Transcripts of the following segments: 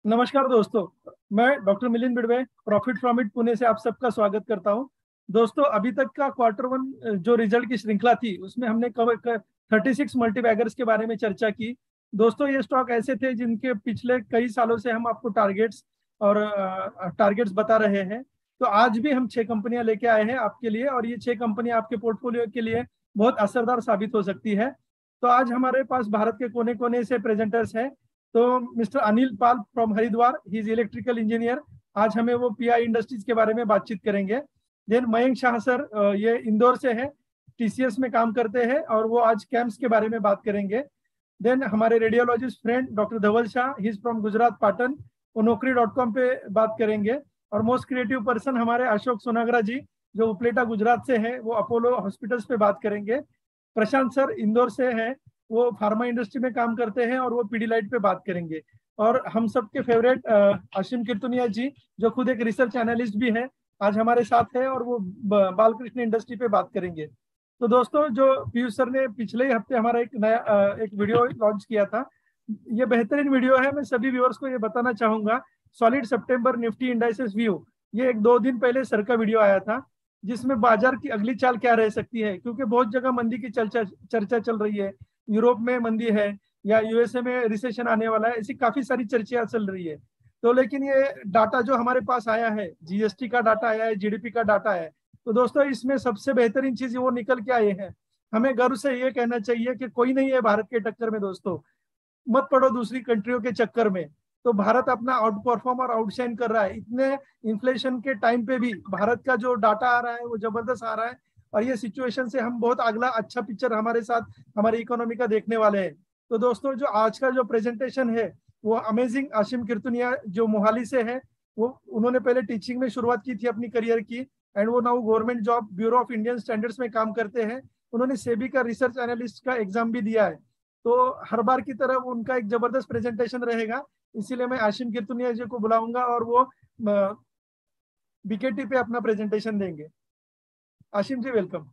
नमस्कार दोस्तों। मैं doctor Milind Bidwe, profit from it Pune से आप सबका स्वागत करता हूं। दोस्तों, अभी तक का क्वार्टर वन जो रिजल्ट की श्रृंखला थी उसमें हमने 36 मल्टीबैगर्स के बारे में चर्चा की। दोस्तों, ये स्टॉक ऐसे थे जिनके पिछले कई सालों से हम आपको टारगेट्स बता रहे हैं। तो आज भी हम 6 कंपनियां लेके आए हैं आपके लिए, और ये 6 कंपनियां आपके पोर्टफोलियो के लिए बहुत असरदार साबित हो सकती है। तो आज हमारे पास भारत के कोने कोने से प्रेजेंटर्स हैं। तो mister Anil Pal from Haridwar, he is electrical engineer. आज हमें वो पीआई इंडस्ट्रीज के बारे में बातचीत करेंगे। देन मयंक शाह सर, ये इंदौर से है, टीसीएस में काम करते हैं, और वो आज कैंप्स के बारे में बात करेंगे। देन हमारे radiologist friend doctor Dhaval Shah, he is from Gujarat Patan, वो नौकरी.com पे बात करेंगे। और मोस्ट क्रिएटिव पर्सन हमारे अशोक सोनागरा जी, जो उपलेटा गुजरात से हैं, वो अपोलो हॉस्पिटल्स पे बात करेंगे। प्रशांत सर इंदौर से हैं, वो फार्मा इंडस्ट्री में काम करते हैं, और वो पीडीलाइट पे बात करेंगे। और हम सबके फेवरेट आशिम कीर्तनिया जी, जो खुद एक रिसर्च एनालिस्ट भी है, आज हमारे साथ है, और वो बालकृष्ण इंडस्ट्री पे बात करेंगे। तो दोस्तों, जो पीयूष सर ने पिछले ही हफ्ते हमारा एक नया एक वीडियो लॉन्च किया था, ये बेहतरीन वीडियो है। मैं सभी व्यूअर्स को ये बताना चाहूंगा, सॉलिड सितंबर निफ्टी इंडाइसेस व्यू, ये एक 2 दिन पहले सर का वीडियो आया था, जिसमें बाजार की अगली चाल क्या रह सकती है। क्योंकि बहुत जगह मंदी की चर्चा चल रही है, यूरोप में मंदी है, या यूएसए में रिसेशन आने वाला है, ऐसी काफी सारी चर्चा चल रही है। तो लेकिन ये डाटा जो हमारे पास आया है, जीएसटी का डाटा आया है, जीडीपी का डाटा है, तो दोस्तों इसमें सबसे बेहतरीन चीज वो निकल के आए हैं। हमें गर्व से ये कहना चाहिए कि कोई नहीं है भारत के टक्कर में। दोस्तों, मत पड़ो दूसरी कंट्रियों के चक्कर में। तो भारत अपना आउट परफॉर्म और आउटशाइन कर रहा है। इतने इन्फ्लेशन के टाइम पे भी भारत का जो डाटा आ रहा है वो जबरदस्त आ रहा है। और ये सिचुएशन से हम बहुत अगला अच्छा पिक्चर हमारे साथ हमारी इकोनॉमी का देखने वाले हैं। तो दोस्तों, जो आज का जो प्रेजेंटेशन है वो अमेजिंग आशिम कीर्तनिया, जो मोहाली से है, वो उन्होंने पहले टीचिंग में शुरुआत की थी अपनी करियर की, एंड वो now government job bureau of Indian standards में काम करते हैं। उन्होंने सेबी का रिसर्च एनालिस्ट का एग्जाम भी दिया है। तो हर बार की तरह उनका एक जबरदस्त प्रेजेंटेशन रहेगा, इसीलिए मैं आशिम कीर्तनिया जी को बुलाऊंगा, और वो बीकेटी पे अपना प्रेजेंटेशन देंगे। आशिम जी, वेलकम।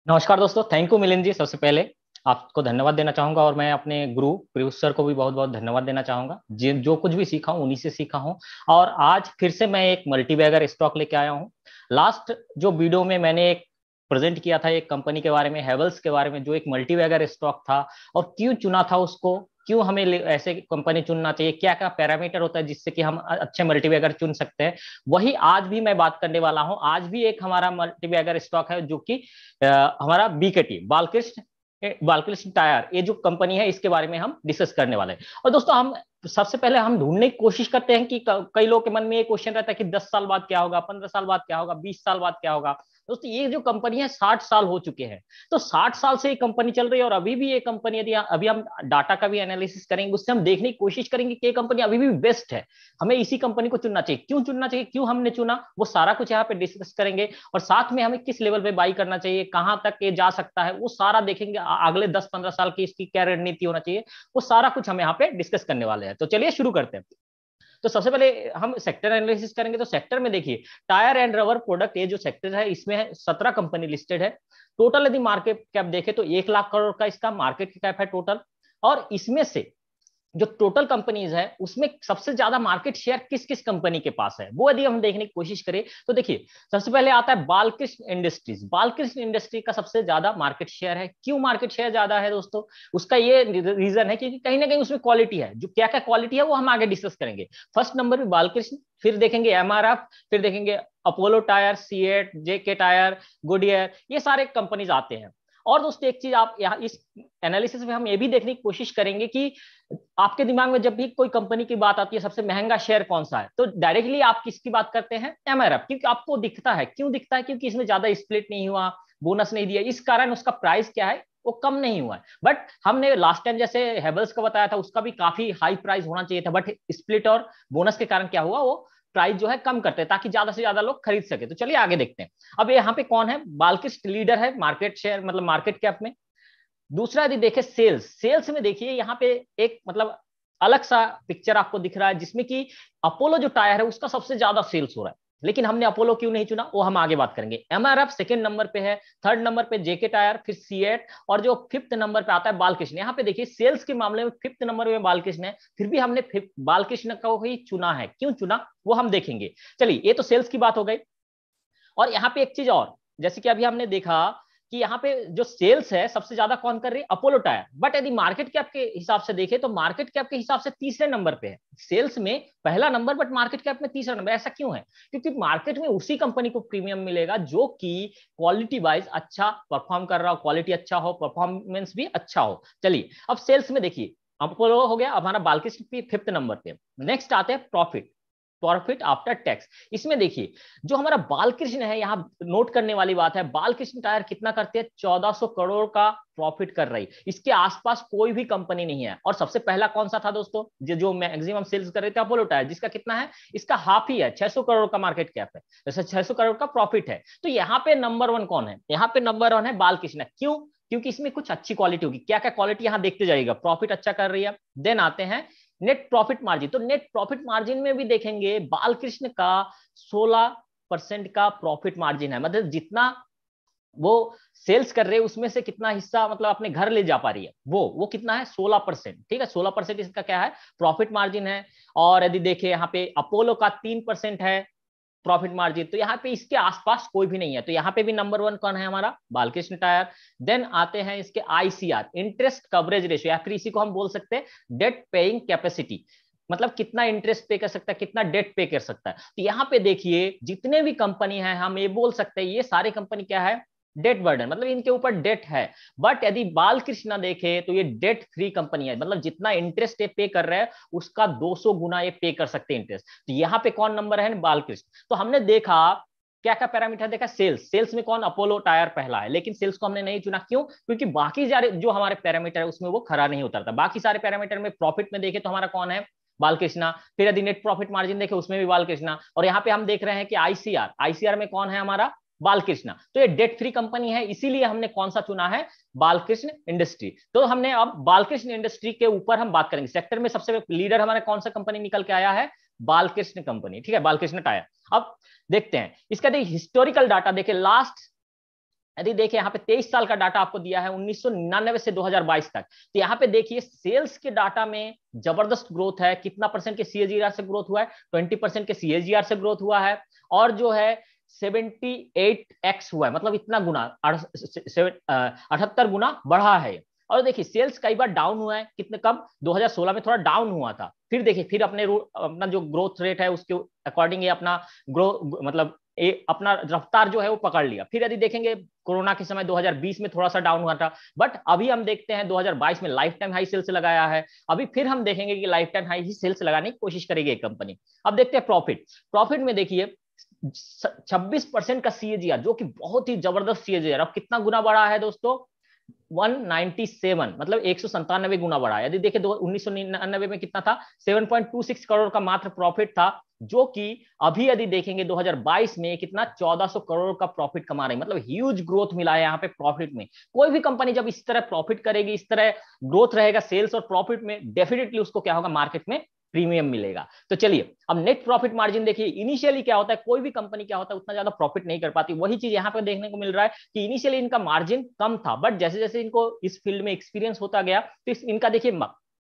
नमस्कार दोस्तों, थैंक यू मिलिंद जी। सबसे पहले आपको धन्यवाद देना चाहूंगा, और मैं अपने गुरु पीयूष सर को भी बहुत बहुत धन्यवाद देना चाहूंगा। जो कुछ भी सीखा हूं उन्हीं से सीखा हूं। और आज फिर से मैं एक मल्टीबैगर स्टॉक लेके आया हूं। लास्ट जो वीडियो में मैंने एक प्रेजेंट किया था एक कंपनी के बारे में, हेवल्स के बारे में, जो एक मल्टीबैगर स्टॉक था, और क्यों चुना था उसको, क्यों हमें ऐसे कंपनी चुनना चाहिए, क्या क्या पैरामीटर होता है जिससे कि हम अच्छे मल्टीबैगर चुन सकते हैं, वही आज भी मैं बात करने वाला हूं। आज भी एक हमारा मल्टीबैगर स्टॉक है, जो कि हमारा बीकेटी, बालकृष्ण टायर, ये जो कंपनी है, इसके बारे में हम डिस्कस करने वाले हैं। और दोस्तों, हम सबसे पहले हम ढूंढने की कोशिश करते हैं कि कई लोगों के मन में ये क्वेश्चन रहता है कि 10 साल बाद क्या होगा, 15 साल बाद क्या होगा, 20 साल बाद क्या होगा। दोस्तों, ये जो कंपनी है 60 साल हो चुके हैं। तो 60 साल से ये कंपनी चल रही है, और अभी भी ये कंपनी, यदि अभी हम डाटा का भी एनालिसिस करेंगे, उससे हम देखने की कोशिश करेंगे कि ये कंपनी अभी भी बेस्ट है। हमें इसी कंपनी को चुनना चाहिए। क्यों चुनना चाहिए, क्यों हमने चुना, वो सारा कुछ यहाँ पे डिस्कस करेंगे। और साथ में हमें किस लेवल पे बाई करना चाहिए, कहां तक ये जा सकता है, वो सारा देखेंगे। अगले 10-15 साल की इसकी क्या रणनीति होना चाहिए, वो सारा कुछ हम यहाँ पे डिस्कस करने वाले हैं। तो चलिए शुरू करते हैं। तो सबसे पहले हम सेक्टर एनालिसिस करेंगे। तो सेक्टर में देखिए, टायर एंड रबर प्रोडक्ट, ये जो सेक्टर है, इसमें 17 कंपनी लिस्टेड है। टोटल यदि मार्केट कैप देखे तो 1 लाख करोड़ का इसका मार्केट कैप है टोटल। और इसमें से जो टोटल कंपनीज है, उसमें सबसे ज्यादा मार्केट शेयर किस किस कंपनी के पास है, वो यदि हम देखने की कोशिश करें तो देखिए, सबसे पहले आता है बालकृष्ण इंडस्ट्रीज। बालकृष्ण इंडस्ट्री का सबसे ज्यादा मार्केट शेयर है। क्यों मार्केट शेयर ज्यादा है दोस्तों, उसका ये रीजन है कि कहीं ना कहीं उसमें क्वालिटी है। जो क्या क्या क्वालिटी है वो हम आगे डिस्कस करेंगे। फर्स्ट नंबर पे बालकृष्ण, फिर देखेंगे एमआरएफ, फिर देखेंगे अपोलो टायर, सीएट, जेके टायर, गुडियर, ये सारे कंपनीज आते हैं। और दोस्तों, एक चीज आप यहाँ इस एनालिसिस में हम ये भी देखने की कोशिश करेंगे कि आपके दिमाग में जब भी कोई कंपनी की बात आती है, सबसे महंगा शेयर कौन सा है, तो डायरेक्टली आप किसकी बात करते हैं, एमआरएफ, क्योंकि आपको दिखता है। क्यों दिखता है, क्योंकि इसमें ज्यादा स्प्लिट नहीं हुआ, बोनस नहीं दिया, इस कारण उसका प्राइस क्या है, वो कम नहीं हुआ है। बट हमने लास्ट टाइम जैसे हेवल्स का बताया था, उसका भी काफी हाई प्राइस होना चाहिए था, बट स्प्लिट और बोनस के कारण क्या हुआ, वो प्राइस जो है कम करते हैं, ताकि ज्यादा से ज्यादा लोग खरीद सके। तो चलिए आगे देखते हैं। अब यहाँ पे कौन है, बालकृष्ण लीडर है मार्केट शेयर, मतलब मार्केट कैप में। दूसरा यदि देखें सेल्स में, देखिए यहाँ पे एक मतलब अलग सा पिक्चर आपको दिख रहा है, जिसमें कि अपोलो जो टायर है उसका सबसे ज्यादा सेल्स हो रहा है। लेकिन हमने अपोलो क्यों नहीं चुना वो हम आगे बात करेंगे। एमआरएफ सेकंड नंबर पे है, थर्ड नंबर पे जेके टायर, फिर सीएट, और जो फिफ्थ नंबर पे आता है बालकृष्ण। यहाँ पे देखिए सेल्स के मामले में फिफ्थ नंबर पे बालकृष्ण है, फिर भी हमने बालकृष्ण को ही चुना है। क्यों चुना वो हम देखेंगे। चलिए ये तो सेल्स की बात हो गई। और यहाँ पे एक चीज और, जैसे कि अभी हमने देखा कि यहाँ पे जो सेल्स है सबसे ज्यादा कौन कर रही है, अपोलो टायर। बट यदि मार्केट कैप के हिसाब से देखें तो मार्केट कैप के हिसाब से तीसरे नंबर पे है। सेल्स में पहला नंबर बट मार्केट कैप में तीसरा नंबर। ऐसा क्यों है? क्योंकि मार्केट में उसी कंपनी को प्रीमियम मिलेगा जो कि क्वालिटी वाइज अच्छा परफॉर्म कर रहा हो, क्वालिटी अच्छा हो, परफॉर्मेंस भी अच्छा हो। चलिए अब सेल्स में देखिए अपोलो हो गया, अब हमारा बालकृष्ण फिफ्थ नंबर पे। नेक्स्ट आते हैं प्रॉफिट, प्रॉफिट आफ्टर टैक्स। इसमें देखिए जो हमारा बालकृष्ण है, यहाँ नोट करने वाली बात है, बालकृष्ण टायर कितना करते हैं, 1400 करोड़ का प्रॉफिट कर रही। इसके आसपास कोई भी कंपनी नहीं है। और सबसे पहला कौन सा था दोस्तों, जो मैक्सिमम सेल्स कर रहे थे, अपोलो टायर, जिसका कितना है, इसका हाफ ही है, 600 करोड़ का मार्केट कैप है, जैसे 600 करोड़ का प्रॉफिट है। तो यहाँ पे नंबर वन कौन है, यहाँ पे नंबर वन है बालकृष्ण। क्यों? क्योंकि इसमें कुछ अच्छी क्वालिटी होगी। क्या क्या क्वालिटी यहाँ देखते जाइएगा, प्रॉफिट अच्छा कर रही है। देन आते हैं नेट प्रॉफिट मार्जिन। तो नेट प्रॉफिट मार्जिन में भी देखेंगे बालकृष्ण का 16% का प्रॉफिट मार्जिन है। मतलब जितना वो सेल्स कर रहे हैं उसमें से कितना हिस्सा मतलब अपने घर ले जा पा रही है, वो कितना है, 16%। ठीक है, 16% इसका क्या है, प्रॉफिट मार्जिन है। और यदि देखें यहाँ पे अपोलो का 3% है प्रॉफिट मार्जिन। तो यहाँ पे इसके आसपास कोई भी नहीं है। तो यहाँ पे भी नंबर वन कौन है, हमारा बालकृष्ण टायर। देन आते हैं इसके आईसीआर, इंटरेस्ट कवरेज रेशियो, या फिर इसी को हम बोल सकते हैं डेट पेइंग कैपेसिटी। मतलब कितना इंटरेस्ट पे कर सकता है, कितना डेट पे कर सकता है। तो यहाँ पे देखिए जितने भी कंपनी है हम ये बोल सकते हैं ये सारे कंपनी क्या है, डेट बर्डन, मतलब इनके ऊपर डेट है। बट यदि बालकृष्ण देखे तो ये डेट फ्री कंपनी है, मतलब जितना इंटरेस्ट ये पे कर रहे हैं उसका 200 गुना ये पे कर सकते हैं इंटरेस्ट। तो यहाँ पे कौन नंबर है, बालकृष्ण। तो हमने देखा क्या क्या पैरामीटर देखा, सेल्स, सेल्स में कौन, अपोलो टायर पहला है। लेकिन सेल्स को हमने नहीं चुना, क्यों? क्योंकि बाकी सारे जो हमारे पैरामीटर है उसमें वो खरा नहीं उतरता। बाकी सारे पैरामीटर में प्रॉफिट में देखे तो हमारा कौन है, बालकृष्ण। फिर यदि नेट प्रॉफिट मार्जिन देखे उसमें भी बालकृष्ण। और यहाँ पे हम देख रहे हैं कि आईसीआर, आईसीआर में कौन है, हमारा बालकृष्ण। तो ये डेट फ्री कंपनी है, इसीलिए हमने कौन सा चुना है, बालकृष्ण इंडस्ट्री। तो हमने अब बालकृष्ण इंडस्ट्री के ऊपर हम बात करेंगे। सेक्टर में सबसे लीडर हमारा कौन सा कंपनी निकल के आया है, बालकृष्ण कंपनी। ठीक है, बालकृष्ण टायर। अब देखते हैं इसका हिस्टोरिकल डाटा देखे लास्ट, यदि देखिए यहाँ पे 23 साल का डाटा आपको दिया है 1999 से 2022 तक। तो यहाँ पे देखिए सेल्स के डाटा में जबरदस्त ग्रोथ है। कितना परसेंट के सीएजीआर से ग्रोथ हुआ है, 20% के सीएजीआर से ग्रोथ हुआ है। और जो है 78x हुआ है, मतलब इतना गुना 78 गुना बढ़ा है। और देखिए सेल्स कई बार डाउन हुआ है, कितने कब, 2016 में थोड़ा डाउन हुआ था। फिर देखिए फिर अपना जो ग्रोथ रेट है उसके अकॉर्डिंग ये अपना ग्रो मतलब अपना रफ्तार जो है वो पकड़ लिया। फिर यदि देखेंगे कोरोना के समय 2020 में थोड़ा सा डाउन हुआ था, बट अभी हम देखते हैं 2022 में लाइफ टाइम हाई सेल्स लगाया है। अभी फिर हम देखेंगे कि लाइफ टाइम हाई ही सेल्स लगाने की कोशिश करेगी एक कंपनी। अब देखते हैं प्रॉफिट, प्रॉफिट में देखिए 26% का सीएजीआर, जो कि बहुत ही जबरदस्त सीएजीआर। अब कितना गुना बढ़ा है दोस्तों, 197, मतलब 197 गुना बढ़ा। यदि देखें 1999 में कितना था, 7.26 करोड़ का मात्र प्रॉफिट था, जो कि अभी यदि देखेंगे 2022 में कितना 1400 करोड़ का प्रॉफिट कमा रही। मतलब ह्यूज ग्रोथ मिला है यहाँ पे प्रॉफिट में। कोई भी कंपनी जब इस तरह प्रॉफिट करेगी, इस तरह ग्रोथ रहेगा सेल्स और प्रॉफिट में, डेफिनेटली उसको क्या होगा, मार्केट में प्रीमियम मिलेगा। तो चलिए अब नेट प्रॉफिट मार्जिन देखिए, इनिशियली क्या होता है, कोई भी कंपनी क्या होता है उतना ज्यादा प्रॉफिट नहीं कर पाती। वही चीज यहाँ पे देखने को मिल रहा है कि इनिशियली इनका मार्जिन कम था, बट जैसे जैसे इनको इस फील्ड में एक्सपीरियंस होता गया तो इनका देखिए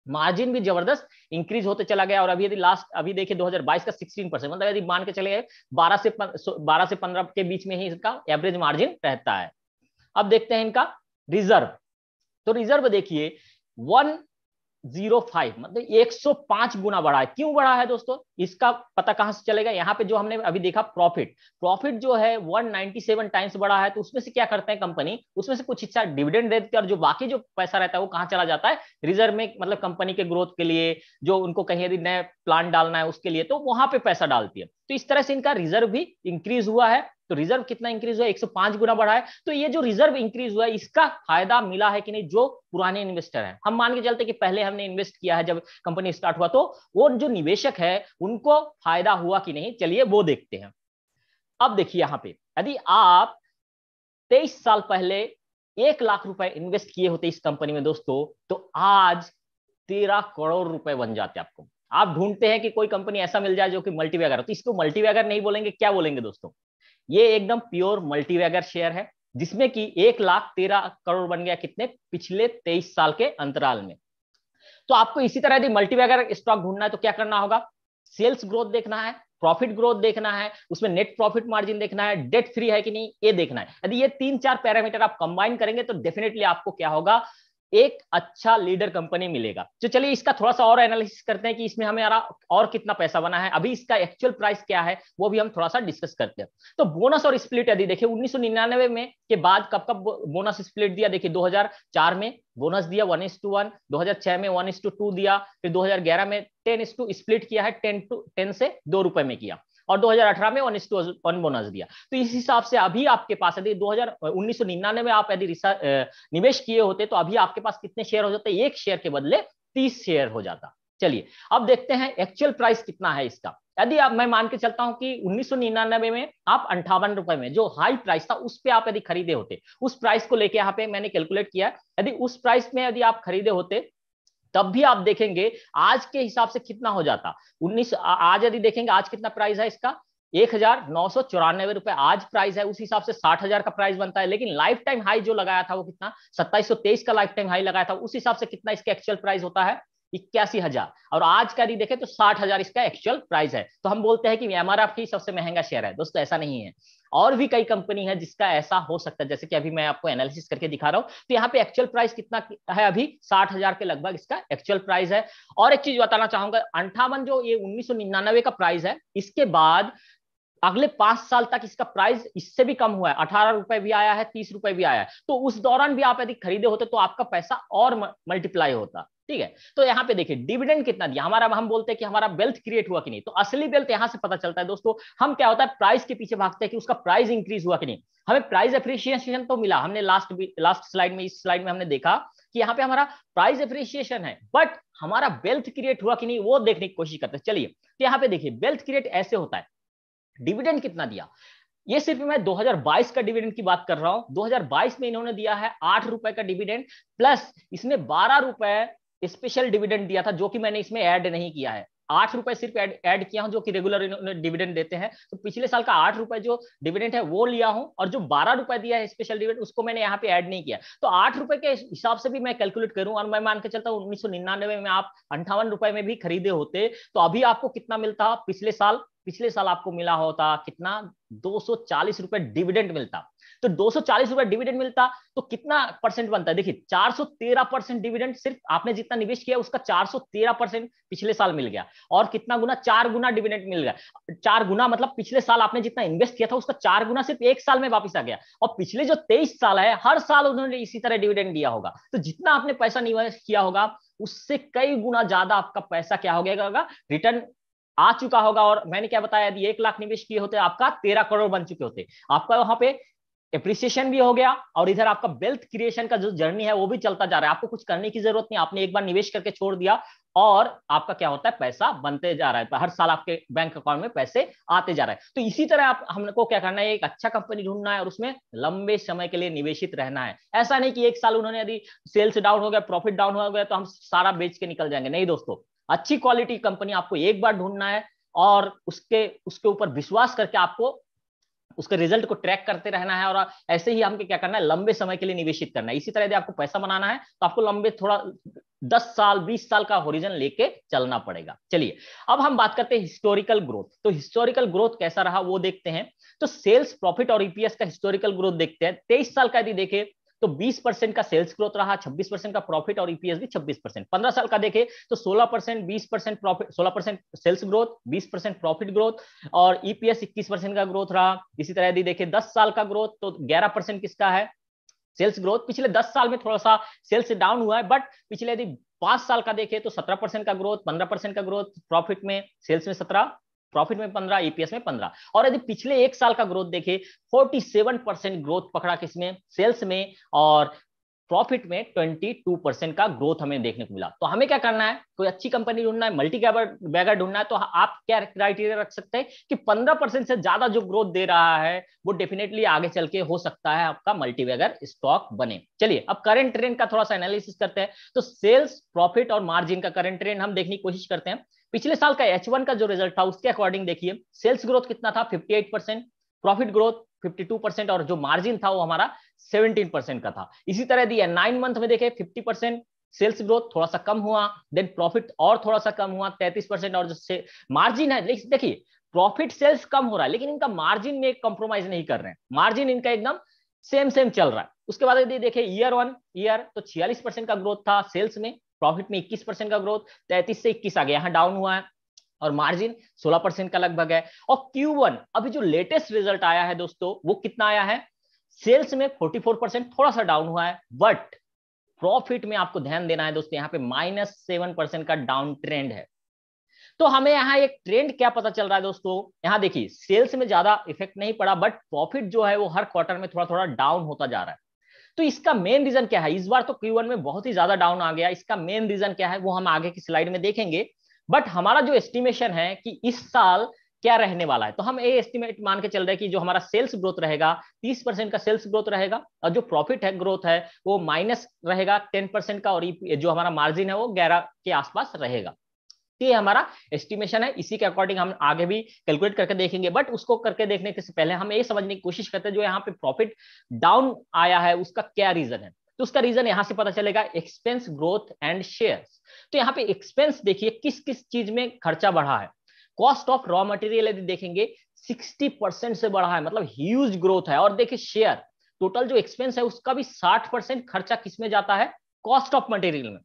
मार्जिन भी जबरदस्त इंक्रीज होते चला गया। और अभी यदि लास्ट अभी देखिए 2022 का 16%, मतलब यदि मान के चले 12 से 15 के बीच में ही इसका एवरेज मार्जिन रहता है। अब देखते हैं इनका रिजर्व। तो रिजर्व देखिए 105, मतलब 105 गुना बढ़ा है। क्यों बढ़ा है दोस्तों, इसका पता कहां से चलेगा, यहाँ पे जो हमने अभी देखा प्रॉफिट, प्रॉफिट जो है 197 टाइम्स बढ़ा है। तो उसमें से क्या करते हैं कंपनी, उसमें से कुछ हिस्सा डिविडेंड देते हैं, और जो बाकी जो पैसा रहता है वो कहाँ चला जाता है, रिजर्व में, मतलब कंपनी के ग्रोथ के लिए, जो उनको कहीं यदि नए प्लान डालना है उसके लिए, तो वहां पे पैसा डालती है। तो इस तरह से इनका रिजर्व भी इंक्रीज हुआ है। तो रिजर्व कितना इंक्रीज हुआ, 105 गुना बढ़ा है। तो ये जो रिजर्व इंक्रीज हुआ है इसका फायदा मिला है कि नहीं, जो पुराने इन्वेस्टर हैं, हम मान के चलते कि पहले हमने इन्वेस्ट किया है जब कंपनी स्टार्ट हुआ, तो वो जो निवेशक है उनको फायदा हुआ कि नहीं, चलिए वो देखते हैं। अब देखिए यहां पे यदि आप 23 साल पहले 1 लाख रुपए इन्वेस्ट किए होते इस कंपनी में दोस्तों, तो आज 13 करोड़ रुपए बन जाते आपको। आप ढूंढते हैं कि कोई कंपनी ऐसा मिल जाए जो कि मल्टीवैगर हो, तो इसको मल्टीवैगर नहीं बोलेंगे, क्या बोलेंगे दोस्तों? ये एकदम प्योर मल्टीवैगर शेयर है, जिसमें कि 1,13 करोड़ बन गया कितने, पिछले 23 साल के अंतराल में। तो आपको इसी तरह यदि मल्टीवैगर स्टॉक ढूंढना है तो क्या करना होगा? सेल्स ग्रोथ देखना है, प्रॉफिट ग्रोथ देखना है, उसमें नेट प्रॉफिट मार्जिन देखना है, डेट फ्री है कि नहीं ये देखना है। यदि ये 3-4 पैरामीटर आप कंबाइन करेंगे तो डेफिनेटली आपको क्या होगा, एक अच्छा लीडर कंपनी मिलेगा। तो चलिए इसका थोड़ा सा और एनालिसिस करते हैं कि इसमें हमारा और कितना पैसा बना है, अभी इसका एक्चुअल प्राइस क्या है वो भी हम थोड़ा सा डिस्कस करते हैं। तो बोनस और स्प्लिट यदि देखिए 1999 में के बाद कब कब बोनस स्प्लिट दिया, देखिए 2004 में बोनस दिया 1:1, 2006 में 1:2 दिया, फिर 2011 में 10:2 स्प्लिट किया है, 10 से 2 रुपए में किया, और 2018 में 1:1 बोनस दिया। तो इस हिसाब से अभी आपके पास यदि 1999 में आप यदि निवेश किए होते तो अभी आपके पास कितने शेयर हो जाते? एक शेयर के बदले 30 शेयर हो जाता। चलिए अब देखते हैं एक्चुअल प्राइस कितना है इसका। यदि आप, मैं मान के चलता हूं कि 1999 में आप 58 रुपए में, जो हाई प्राइस था उस पे आप यदि खरीदे होते, उस प्राइस को लेके यहाँ पे मैंने कैलकुलेट किया, यदि उस प्राइस में यदि आप खरीदे होते तब भी आप देखेंगे आज के हिसाब से कितना हो जाता। आज यदि देखेंगे आज कितना प्राइस है इसका, 1,994 रुपए आज प्राइस है, उस हिसाब से 60,000 का प्राइस बनता है। लेकिन लाइफ टाइम हाई जो लगाया था वो कितना, 2723 का लाइफ टाइम हाई लगाया था, उस हिसाब से कितना इसका एक्चुअल प्राइस होता है, 81,000। और आज का यदि देखें तो 60,000 इसका एक्चुअल प्राइस है। तो हम बोलते हैं कि एमआरएफ ही सबसे महंगा शेयर है। दोस्तों ऐसा नहीं है, और भी कई कंपनी है जिसका ऐसा हो सकता है, जैसे कि अभी मैं आपको एनालिसिस करके दिखा रहा हूं। तो यहाँ पे एक्चुअल प्राइस कितना है, अभी 60,000 के लगभग इसका एक्चुअल प्राइस है। और एक चीज बताना चाहूंगा, 58 जो ये 1999 का प्राइस है, इसके बाद अगले 5 साल तक इसका प्राइस इससे भी कम हुआ है, 18 रुपए भी आया है, 30 रुपए भी आया है। तो उस दौरान भी आप यदि खरीदे होते तो आपका पैसा और मल्टीप्लाई होता। ठीक है, तो यहाँ पे देखिए डिविडेंड कितना दिया हमारा, हम बोलते हैं कि हमारा वेल्थ क्रिएट हुआ कि नहीं। तो असली वेल्थ यहां से पता चलता है दोस्तों। हम क्या होता है, प्राइस के पीछे भागते हैं कि उसका प्राइस इंक्रीज हुआ कि नहीं। हमें प्राइस एप्रिसिएशन तो मिला, हमने लास्ट स्लाइड में, इस स्लाइड में हमने देखा कि यहाँ पे हमारा प्राइस एप्रिसिएशन है, बट हमारा वेल्थ क्रिएट हुआ कि नहीं वो देखने की कोशिश करते हैं। चलिए तो यहाँ पे देखिए वेल्थ क्रिएट ऐसे होता है, डिविडेंड कितना दिया, ये सिर्फ मैं 2022 का डिविडेंड की बात कर रहा हूं। 2022 में इन्होंने दिया है 8 रुपए का डिविडेंड, प्लस इसमें 12 रुपए स्पेशल डिविडेंड दिया था, जो कि मैंने इसमें ऐड नहीं किया है। 8 रुपए सिर्फ ऐड किया हूं, जो कि रेगुलर इन्होंने डिविडेंड देते हैं। तो पिछले साल का 8 रुपए जो डिविडेंड है वो लिया हूं, और जो 12 रुपए दिया है स्पेशल डिविडेंड उसको मैंने यहाँ पे ऐड नहीं किया। तो 8 रुपए के हिसाब से भी मैं कैलकुलेट करूं, और मैं मान के चलता हूँ 1999 में आप 58 रुपए में भी खरीदे होते तो अभी आपको कितना मिलता, पिछले साल आपको मिला होता कितना, 240 रुपए डिविडेंड मिलता। तो 240 रुपए डिविडेंड मिलता तो कितना परसेंट बनता है, देखिए 413% डिविडेंड, सिर्फ आपने जितना निवेश किया उसका 413% पिछले साल मिल गया। और कितना गुना, 4 गुना डिविडेंड मिल गया। 4 गुना मतलब पिछले साल आपने जितना इन्वेस्ट किया था उसका 4 गुना सिर्फ एक साल में वापस आ गया। और पिछले जो 23 साल है हर साल उन्होंने इसी तरह डिविडेंड दिया होगा। तो जितना आपने पैसा निवेश किया होगा उससे कई गुना ज्यादा आपका पैसा क्या हो गया, रिटर्न आ चुका होगा। और मैंने क्या बताया, यदि 1 लाख निवेश किए होते आपका 13 करोड़ बन चुके होते। आपका वहां पे एप्रिसिएशन भी हो गया, और इधर आपका वेल्थ क्रिएशन का जो जर्नी है वो भी चलता जा रहा है। आपको कुछ करने की जरूरत नहीं, आपने एक बार निवेश करके छोड़ दिया और आपका क्या होता है, पैसा बनते जा रहा है, हर साल आपके बैंक अकाउंट में पैसे आते जा रहे हैं। तो इसी तरह आप हमको क्या करना है, एक अच्छा कंपनी ढूंढना है और उसमें लंबे समय के लिए निवेशित रहना है। ऐसा नहीं कि एक साल उन्होंने यदि सेल्स डाउन हो गया, प्रॉफिट डाउन हो गया तो हम सारा बेच के निकल जाएंगे। नहीं दोस्तों, अच्छी क्वालिटी कंपनी आपको एक बार ढूंढना है और उसके ऊपर विश्वास करके आपको उसके रिजल्ट को ट्रैक करते रहना है, और ऐसे ही हमको क्या करना है, लंबे समय के लिए निवेशित करना है। इसी तरह यदि आपको पैसा बनाना है तो आपको लंबे थोड़ा 10 साल 20 साल का होरिजन लेके चलना पड़ेगा। चलिए अब हम बात करते हैं हिस्टोरिकल ग्रोथ। तो हिस्टोरिकल ग्रोथ कैसा रहा वो देखते हैं। तो सेल्स, प्रॉफिट और ईपीएस का हिस्टोरिकल ग्रोथ देखते हैं। 23 साल का यदि देखें तो 20% का सेल्स ग्रोथ रहा, 26% का प्रॉफिट और ईपीएस भी 26%। 15 साल का देखें तो 16%, 20% profit, 16% sales growth, 20% profit growth और ईपीएस 21% का ग्रोथ रहा। इसी तरह यदि देखें 10 साल का ग्रोथ तो 11% किसका है, सेल्स ग्रोथ। पिछले 10 साल में थोड़ा सा सेल्स डाउन हुआ है, बट पिछले यदि 5 साल का देखें तो 17% का ग्रोथ, 15% का ग्रोथ प्रॉफिट में, सेल्स में 17, प्रॉफिट में 15, ईपीएस में 15। और यदि पिछले 1 साल का ग्रोथ देखें 47% ग्रोथ पकड़ा किसमें, सेल्स में, और प्रॉफिट में 22% का ग्रोथ हमें देखने को मिला। तो हमें क्या करना है, कोई अच्छी कंपनी ढूंढना है, मल्टी बैगर ढूंढना है, तो आप क्या क्राइटेरिया रख सकते हैं कि 15% से ज्यादा जो ग्रोथ दे रहा है वो डेफिनेटली आगे चल के हो सकता है आपका मल्टी बैगर स्टॉक बने। चलिए अब करंट ट्रेंड का थोड़ा सा एनालिसिस करते हैं। तो सेल्स, प्रॉफिट और मार्जिन का करंट ट्रेंड हम देखने की कोशिश करते हैं। पिछले साल का H1 का जो रिजल्ट था उसके अकॉर्डिंग देखिए, सेल्स ग्रोथ कितना था 58%, प्रॉफिट ग्रोथ 52% और जो मार्जिन था वो हमारा 17% का था। इसी तरह दिया 9 मंथ में देखे 50% सेल्स ग्रोथ, थोड़ा सा कम हुआ, देन प्रॉफिट और थोड़ा सा कम हुआ 33%, और जो मार्जिन है देखिए प्रॉफिट सेल्स कम हो रहा है लेकिन इनका मार्जिन में कंप्रोमाइज नहीं कर रहे हैं, मार्जिन इनका एकदम सेम चल रहा है। उसके बाद यदि देखें ईयर तो 46% का ग्रोथ था सेल्स में, प्रॉफिट में 21% का ग्रोथ, 33 से 21 आ गया, यहाँ डाउन हुआ है, और मार्जिन 16% का लगभग है। और Q1 अभी जो लेटेस्ट रिजल्ट आया है दोस्तों वो कितना आया है, सेल्स में 44%, थोड़ा सा डाउन हुआ है, बट प्रॉफिट में आपको ध्यान देना है दोस्तों यहाँ पे -7% का डाउन ट्रेंड है। तो हमें यहाँ एक ट्रेंड क्या पता चल रहा है दोस्तों, यहाँ देखिए सेल्स में ज्यादा इफेक्ट नहीं पड़ा, बट प्रॉफिट जो है वो हर क्वार्टर में थोड़ा थोड़ा डाउन होता जा रहा है। तो इसका मेन रीजन क्या है, इस बार तो Q1 में बहुत ही ज्यादा डाउन आ गया, इसका मेन रीजन क्या है वो हम आगे की स्लाइड में देखेंगे। बट हमारा जो एस्टिमेशन है कि इस साल क्या रहने वाला है, तो हम ये एस्टिमेट मान के चल रहे हैं कि जो हमारा सेल्स ग्रोथ रहेगा 30% का सेल्स ग्रोथ रहेगा, और जो प्रॉफिट है ग्रोथ है वो माइनस रहेगा 10% का, और जो हमारा मार्जिन है वो 11 के आसपास रहेगा। ये हमारा एस्टिमेशन है, इसी के अकॉर्डिंग हम आगे भी कैलकुलेट करके देखेंगे। बट उसको करके देखने से पहले हम ये समझने की कोशिश करते हैं जो यहाँ पे प्रॉफिट डाउन आया है उसका क्या रीजन है। तो उसका रीजन यहां से पता चलेगा, एक्सपेंस ग्रोथ एंड शेयर्स। तो यहाँ पे एक्सपेंस देखिए किस किस चीज में खर्चा बढ़ा है। कॉस्ट ऑफ रॉ मटेरियल यदि देखेंगे 60% से बढ़ा है, मतलब ह्यूज ग्रोथ है। और देखिए शेयर, टोटल जो एक्सपेंस है उसका भी 60% खर्चा किसमें जाता है, कॉस्ट ऑफ मटेरियल में।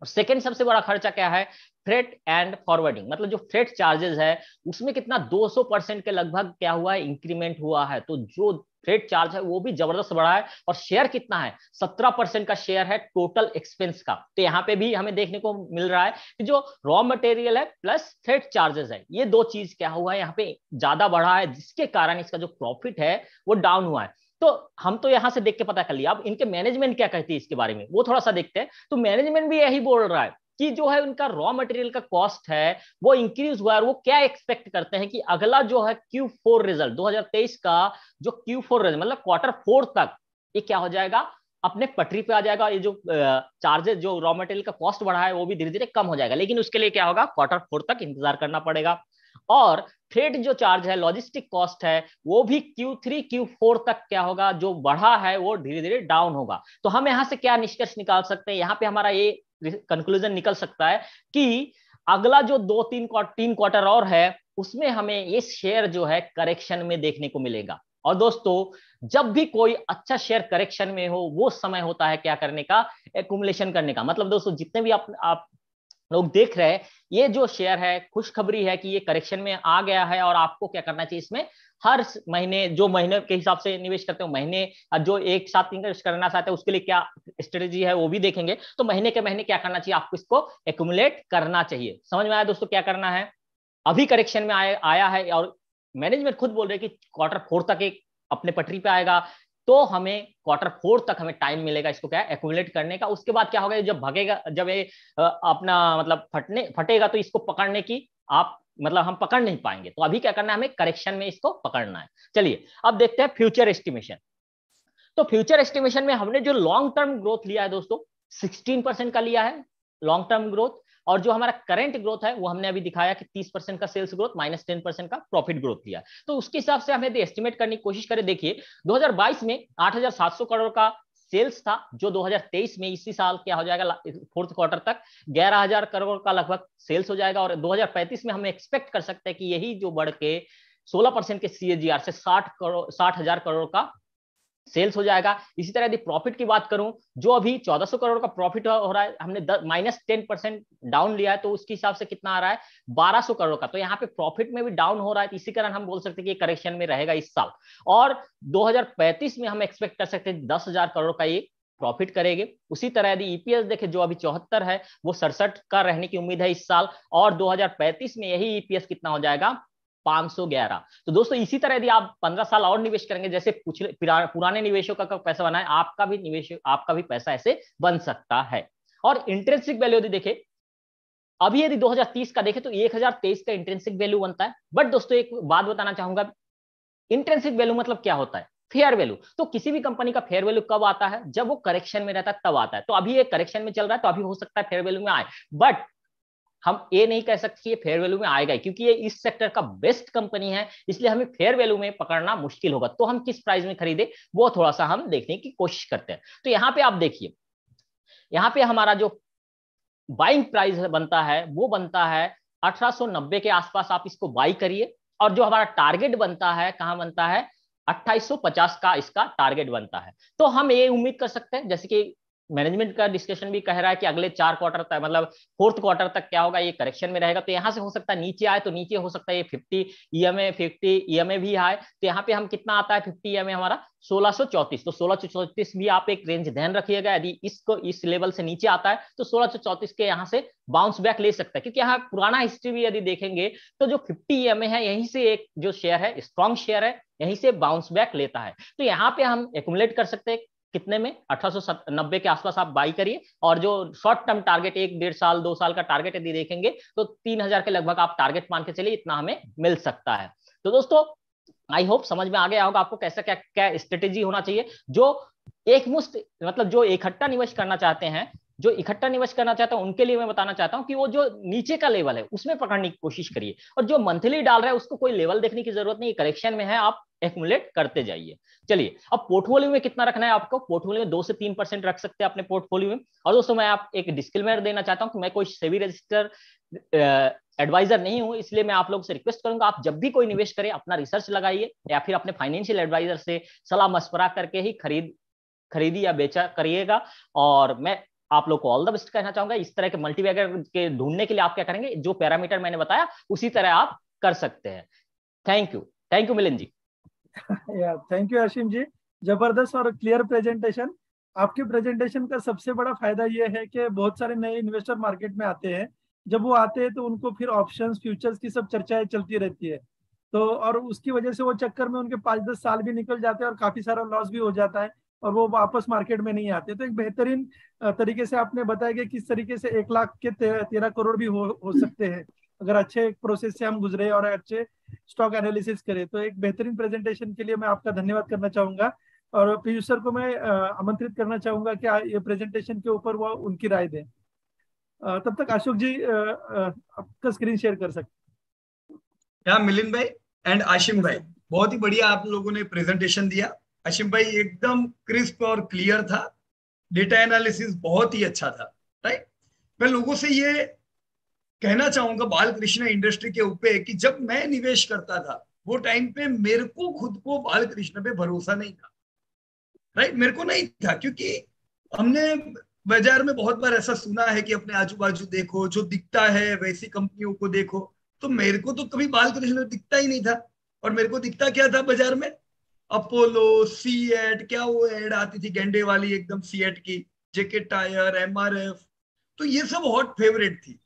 और सेकेंड सबसे बड़ा खर्चा क्या है, फ्रेट एंड फॉरवर्डिंग, मतलब जो फ्रेट चार्जेस है उसमें कितना 200% के लगभग क्या हुआ है, इंक्रीमेंट हुआ है। तो जो फ्रेट चार्ज है वो भी जबरदस्त बढ़ा है। और शेयर कितना है, 17% का शेयर है टोटल एक्सपेंस का। तो यहाँ पे भी हमें देखने को मिल रहा है कि जो रॉ मटेरियल है प्लस फ्रेट चार्जेस है, ये दो चीज क्या हुआ है यहाँ पे ज्यादा बढ़ा है, जिसके कारण इसका जो प्रॉफिट है वो डाउन हुआ है। तो हम तो यहां से देख के पता कर लिया, अब इनके मैनेजमेंट क्या कहती है इसके बारे में वो थोड़ा सा देखते हैं। तो मैनेजमेंट भी यही बोल रहा है कि जो है उनका रॉ मटेरियल का कॉस्ट है वो इंक्रीज हुआ है, और वो क्या एक्सपेक्ट करते हैं कि अगला जो है Q4 रिजल्ट 2023 का जो Q4 रिजल्ट मतलब Q4 तक ये क्या हो जाएगा, अपने पटरी पे आ जाएगा। ये जो चार्जेस जो रॉ मटेरियल का कॉस्ट बढ़ा है वो भी धीरे धीरे कम हो जाएगा, लेकिन उसके लिए क्या होगा, Q4 तक इंतजार करना पड़ेगा। और फ्रेट जो चार्ज है, लॉजिस्टिक कॉस्ट है, वो भी Q3 Q4 तक क्या होगा, जो बढ़ा है वो धीरे धीरे डाउन होगा। तो हम यहां से क्या निष्कर्ष निकाल सकते हैं, यहाँ पे हमारा ये कंक्लूजन निकल सकता है कि अगला जो 2-3 क्वार्टर और है उसमें हमें ये शेयर जो है करेक्शन में देखने को मिलेगा। और दोस्तों जब भी कोई अच्छा शेयर करेक्शन में हो वो समय होता है क्या करने का, एक्यूमुलेशन करने का। मतलब दोस्तों जितने भी आप लोग देख रहे हैं, ये जो शेयर है खुशखबरी है कि ये करेक्शन में आ गया है, और आपको क्या करना चाहिए इसमें, हर महीने जो महीने के हिसाब से निवेश करते हो, महीने जो एक साथ निवेश करना चाहते हैं उसके लिए क्या स्ट्रेटेजी है वो भी देखेंगे। तो महीने के महीने क्या करना चाहिए, आपको इसको एक्यूमुलेट करना चाहिए। समझ में आया दोस्तों क्या करना है। अभी करेक्शन में आया है और मैनेजमेंट खुद बोल रहे हैं कि Q4 तक एक अपने पटरी पे आएगा, तो हमें Q4 तक हमें टाइम मिलेगा इसको क्या एक्यूमुलेट करने का। उसके बाद क्या होगा, जब भगेगा, जब ये अपना मतलब फटेगा तो इसको पकड़ने की आप मतलब हम पकड़ नहीं पाएंगे। तो अभी क्या करना है, हमें करेक्शन में इसको पकड़ना है। चलिए अब देखते हैं फ्यूचर एस्टिमेशन। तो फ्यूचर एस्टिमेशन में हमने जो लॉन्ग टर्म ग्रोथ लिया है दोस्तों 16% का लिया है लॉन्ग टर्म ग्रोथ, और जो हमारा करंट ग्रोथ है वो हमने अभी दिखाया कि 30% का सेल्स ग्रोथ -10% का प्रॉफिट ग्रोथ लिया। तो उसके हिसाब से हमें एस्टिमेट करने की कोशिश करें। देखिए 2022 में 8,700 करोड़ का सेल्स था, जो 2023 में इसी साल क्या हो जाएगा, फोर्थ क्वार्टर तक 11,000 करोड़ का लगभग सेल्स हो जाएगा। और 2035 में हम एक्सपेक्ट कर सकते हैं कि यही जो बढ़ के 16% के CAGR से 60,000 करोड़ का सेल्स हो जाएगा। इसी तरह यदि प्रॉफिट की बात करूं, जो अभी 1400 करोड़ का प्रॉफिट हो रहा है, हमने -10% डाउन लिया है, तो उसके हिसाब से कितना आ रहा है 1200 करोड़ का। तो यहाँ पे प्रॉफिट में भी डाउन हो रहा है, इसी कारण हम बोल सकते हैं कि ये करेक्शन में रहेगा इस साल। और 2035 में हम एक्सपेक्ट कर सकते हैं 10,000 करोड़ का ये प्रॉफिट करेंगे। उसी तरह यदि ईपीएस देखे, जो अभी 74 है वो 67 का रहने की उम्मीद है इस साल, और 2035 में यही ईपीएस कितना हो जाएगा 511। तो दोस्तों इसी तरह यदि आप 15 साल और निवेश करेंगे, जैसे पुराने निवेशों का पैसा बना है, आपका भी पैसा ऐसे बन सकता है। और इंट्रिंसिक वैल्यू यदि देखें, अभी यदि 2030 का देखें तो 1023 का इंट्रिंसिक वैल्यू बनता है। बट दोस्तों एक बात बताना चाहूंगा, इंट्रिंसिक वैल्यू मतलब क्या होता है? Fair value. तो किसी भी कंपनी का फेयर वैल्यू कब आता है? जब वो करेक्शन में रहता है तब आता है। तो अभी ये करेक्शन में चल रहा है, तो अभी हो सकता है फेयर वैल्यू में आए, बट हम ये नहीं कह सकते कि ये फेयर वैल्यू में आएगा, क्योंकि ये इस सेक्टर का बेस्ट कंपनी है, इसलिए हमें फेयर वैल्यू में पकड़ना मुश्किल होगा। तो हम किस प्राइस में खरीदे वो थोड़ा सा हम देखने की कोशिश करते हैं। तो यहाँ पे आप देखिए, यहाँ पे हमारा जो बाइंग प्राइस बनता है वो बनता है 1890 के आसपास, आप इसको बाई करिए। और जो हमारा टारगेट बनता है कहाँ बनता है? 2850 का इसका टारगेट बनता है। तो हम ये उम्मीद कर सकते हैं, जैसे कि मैनेजमेंट का डिस्कशन भी कह रहा है कि अगले 4 क्वार्टर तक, मतलब फोर्थ क्वार्टर तक क्या होगा, ये करेक्शन में रहेगा। तो यहाँ से हो सकता है नीचे आए, तो नीचे हो सकता है ये 50 EMA भी आए। तो यहाँ पे हम कितना आता है 50 EMA हमारा 1634। तो 1634 भी आप एक रेंज ध्यान रखिएगा। यदि इसको इस लेवल से नीचे आता है तो 1634 के यहाँ से बाउंस बैक ले सकता है, क्योंकि यहाँ पुराना हिस्ट्री भी यदि देखेंगे तो जो 50 EMA है यहीं से एक जो शेयर है, स्ट्रॉन्ग शेयर है, यहीं से बाउंस बैक लेता है। तो यहाँ पे हम एक्यूमुलेट कर सकते हैं कितने में? 1890 के आसपास आप बाई करिए। और जो शॉर्ट टर्म टारगेट 1-1.5 साल 2 साल का टारगेट यदि देखेंगे तो 3000 के लगभग आप टारगेट मान के चलिए, इतना हमें मिल सकता है। तो दोस्तों आई होप समझ में आ गया होगा आपको कैसा क्या क्या स्ट्रेटेजी होना चाहिए। जो एक मुश्त, मतलब जो इकट्ठा निवेश करना चाहते हैं, जो इकट्ठा निवेश करना चाहते हैं उनके लिए मैं बताना चाहता हूं कि वो जो नीचे का लेवल है उसमें पकड़ने की कोशिश करिए। और जो मंथली डाल रहा है उसको कोई लेवल देखने की जरूरत नहीं, करेक्शन में है, आप एक्यूमुलेट करते जाइए। चलिए, अब पोर्टफोलियो में कितना रखना है आपको? पोर्टफोलियो में 2 से 3% रख सकते हैं अपने पोर्टफोलियो में। और दोस्तों मैं आप एक डिस्क्लेमर देना चाहता हूं कि मैं कोई सेबी रजिस्टर एडवाइजर नहीं हूं, इसलिए मैं आप लोग से रिक्वेस्ट करूंगा, आप जब भी कोई निवेश करें अपना रिसर्च लगाइए या फिर अपने फाइनेंशियल एडवाइजर से सलाह मशवरा करके ही खरीदी या बेचा करिएगा। और मैं आप लोग को ऑल द बेस्ट कहना चाहूंगा। इस तरह के मल्टीबैगर के ढूंढने के लिए आप क्या करेंगे, जो पैरामीटर मैंने बताया उसी तरह आप कर सकते हैं। Thank you Milind ji. Thank you Ashim ji, जबरदस्त और क्लियर प्रेजेंटेशन। आपके प्रेजेंटेशन का सबसे बड़ा फायदा यह है कि बहुत सारे नए इन्वेस्टर मार्केट में आते हैं। जब वो आते हैं तो उनको फिर ऑप्शंस फ्यूचर्स की सब चर्चाएं चलती रहती है। तो और उसकी वजह से वो चक्कर में उनके 5-10 साल भी निकल जाते हैं और काफी सारा लॉस भी हो जाता है और वो वापस मार्केट में नहीं आते। तो एक बेहतरीन तरीके से आपने बताया कि किस तरीके से 1 लाख के 13 करोड़ भी हो सकते हैं अगर अच्छे प्रोसेस से हम गुजरे और अच्छे स्टॉक एनालिसिस करें। तो एक बेहतरीन प्रेजेंटेशन के लिए मैं आपका धन्यवाद करना चाहूंगा। और पीयूष सर को मैं आमंत्रित करना चाहूंगा कि ये प्रेजेंटेशन के ऊपर वो उनकी राय दें। तब तक अशोक जी आपका स्क्रीन शेयर कर सकते हैं। मिलिंद भाई एंड आशिम भाई, बहुत ही बढ़िया आप लोगों ने प्रेजेंटेशन दिया। आशिम भाई एकदम क्रिस्प और क्लियर था, डेटा एनालिसिस बहुत ही अच्छा था, राइट। मैं लोगों से ये कहना चाहूंगा बालकृष्ण इंडस्ट्री के ऊपर कि जब मैं निवेश करता था वो टाइम पे मेरे को खुद को बालकृष्ण पे भरोसा नहीं था, राइट। मेरे को नहीं था, क्योंकि हमने बाजार में बहुत बार ऐसा सुना है कि अपने आजू बाजू देखो, जो दिखता है वैसी कंपनियों को देखो। तो मेरे को तो कभी बालकृष्ण दिखता ही नहीं था। और मेरे को दिखता क्या था बाजार में? अपोलो, सीएट, क्या वो एड आती थी गेंडे वाली एकदम सीएट की, जेके टायर, एमआरएफ, तो ये सब हॉट फेवरेट थी।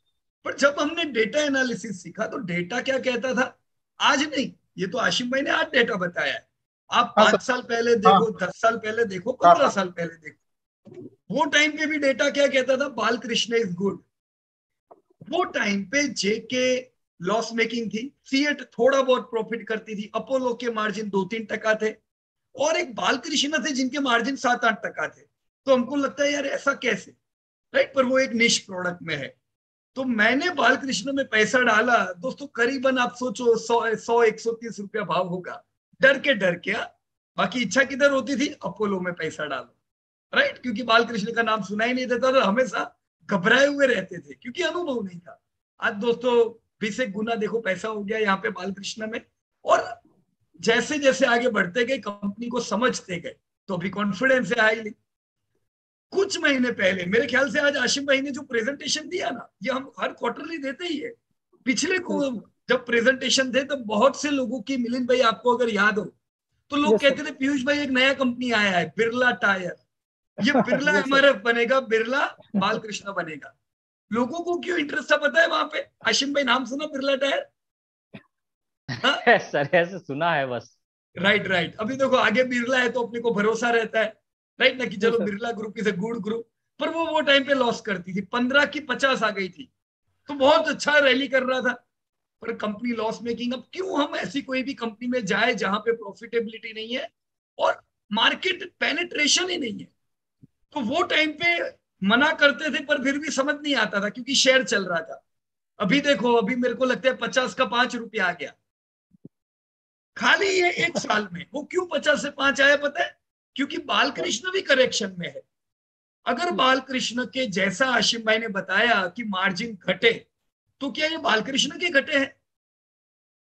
पर जब हमने डेटा एनालिसिस सीखा तो डेटा क्या कहता था, आज नहीं, ये तो आशिम भाई ने आज डेटा बताया है। आप 5 साल पहले देखो, 10 साल पहले देखो, 15 साल पहले देखो, वो टाइम पे भी डेटा क्या कहता था, बालकृष्ण इज गुड। वो टाइम पे जेके लॉस मेकिंग थी, सीएट थोड़ा बहुत प्रॉफिट करती थी, अपोलो के मार्जिन 2-3% थे, और एक बालकृष्ण थे जिनके मार्जिन 7-8% थे। तो हमको लगता है यार ऐसा कैसे, राइट। पर वो एक निश प्रोडक्ट में है। तो मैंने बालकृष्ण में पैसा डाला दोस्तों, करीबन आप सोचो 100-130 रुपया भाव होगा। डर के बाकी इच्छा किधर होती थी, अपोलो में पैसा डालो, राइट। क्योंकि बालकृष्ण का नाम सुना ही नहीं देता था, हमेशा घबराए हुए रहते थे क्योंकि अनुभव नहीं था। आज दोस्तों 20 गुना देखो पैसा हो गया यहाँ पे बालकृष्ण में। और जैसे जैसे आगे बढ़ते गए, कंपनी को समझते गए, तो अभी कॉन्फिडेंस है हाईली। कुछ महीने पहले मेरे ख्याल से आज आशिम भाई ने जो प्रेजेंटेशन दिया ना, ये हम हर क्वार्टरली देते ही है। पिछले को जब प्रेजेंटेशन थे तो बहुत से लोगों की, मिलिंद भाई आपको अगर याद हो तो लोग कहते थे पीयूष भाई एक नया कंपनी आया है बिरला टायर, ये बिरला एमआरएफ बनेगा, बिरला बालकृष्ण बनेगा। लोगों को क्यों इंटरेस्ट था पता है वहां पे? आशिम भाई नाम सुना बिरला टायर? हाँ सर ऐसे सुना है बस। Right right. अभी देखो आगे बिरला है तो अपने को भरोसा रहता है, राइट ना, कि Yes, चलो sir. Birla group is a good group. पर वो टाइम पे लॉस करती थी, 15 की 50 आ गई थी, तो बहुत अच्छा रैली कर रहा था, पर कंपनी लॉस मेकिंग। अब क्यों हम ऐसी कोई भी कंपनी में जाए जहां पे प्रॉफिटेबिलिटी नहीं है और मार्केट पेनिट्रेशन ही नहीं है। तो वो टाइम पे मना करते थे, पर फिर भी समझ नहीं आता था क्योंकि शेयर चल रहा था। अभी देखो, अभी मेरे को लगता है 50 का 5 रुपया आ गया खाली ये एक साल में। वो क्यों 50 से 5 आया पता है? क्योंकि बालकृष्ण भी करेक्शन में है। अगर बालकृष्ण के जैसा आशिम भाई ने बताया कि मार्जिन घटे, तो क्या ये बालकृष्ण के घटे हैं?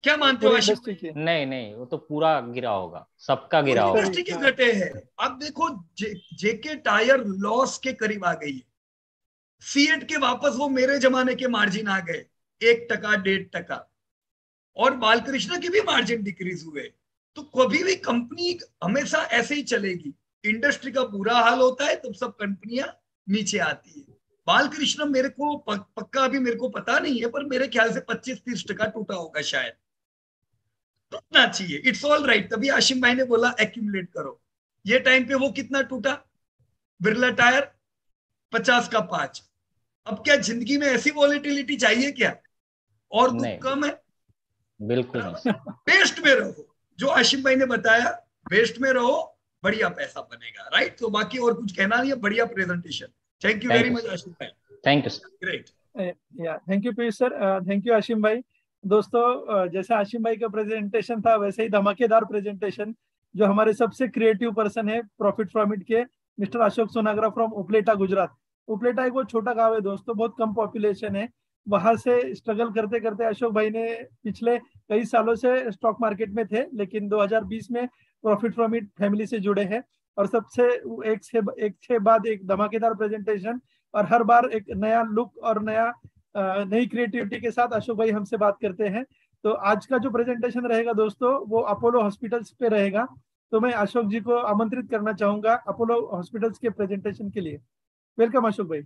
क्या मानते हो पूरी आशिम इंडस्ट्री भाई? के। नहीं नहीं, वो तो पूरा गिरा होगा, सबका पूरी गिरा होगा। इंडस्ट्री के हाँ, घटे हैं। अब देखो जेके टायर लॉस के करीब आ गई है, सीएट के वापस वो मेरे जमाने के मार्जिन आ गए, 1%, 1.5%, और बालकृष्ण की भी मार्जिन डिक्रीज हुए। तो कभी भी कंपनी हमेशा ऐसे ही चलेगी, इंडस्ट्री का बुरा हाल होता है तब सब कंपनियां नीचे आती है। बालकृष्ण मेरे को पक्का अभी मेरे को पता नहीं है, पर मेरे ख्याल से 25-30% टूटा होगा शायद। टूटना चाहिए, इट्स ऑल राइट। तभी आशिम भाई ने बोला एक्यूमुलेट करो। ये टाइम पे वो कितना टूटा, बिरला टायर 50 का 5। अब क्या जिंदगी में ऐसी वॉलेटिलिटी चाहिए क्या? और दुख नहीं, कम है, बिल्कुल नहीं बराबर। सर। बेस्ट में रहो, जो आशिम भाई ने बताया, बेस्ट में रहो, बढ़िया पैसा बनेगा, राइट। तो बाकी और कुछ कहना नहीं है, बढ़िया presentation. Thank you thank very you much sir. Ashim भाई, थैंक यू सर। ग्रेट। या thank you Piyush sir, thank you Ashim भाई। दोस्तों, जैसे आशिम भाई का प्रेजेंटेशन था वैसे ही धमाकेदार प्रेजेंटेशन जो हमारे सबसे क्रिएटिव पर्सन है प्रॉफिट फ्रॉम इट के, mister Ashok Sonagra from Upleta Gujarat. Upleta एक वो छोटा गांव है दोस्तों, बहुत कम पॉपुलेशन है। वहां से स्ट्रगल करते करते अशोक भाई ने पिछले कई सालों से स्टॉक मार्केट में थे, लेकिन 2020 में प्रॉफिट फ्रॉम इट फैमिली से जुड़े हैं। और सबसे एक से बाद एक धमाकेदार प्रेजेंटेशन, और हर बार एक नया लुक और नई क्रिएटिविटी के साथ अशोक भाई हमसे बात करते हैं। तो आज का जो प्रेजेंटेशन रहेगा दोस्तों वो अपोलो हॉस्पिटल्स पे रहेगा। तो मैं अशोक जी को आमंत्रित करना चाहूंगा अपोलो हॉस्पिटल्स के प्रेजेंटेशन के लिए। वेलकम अशोक भाई।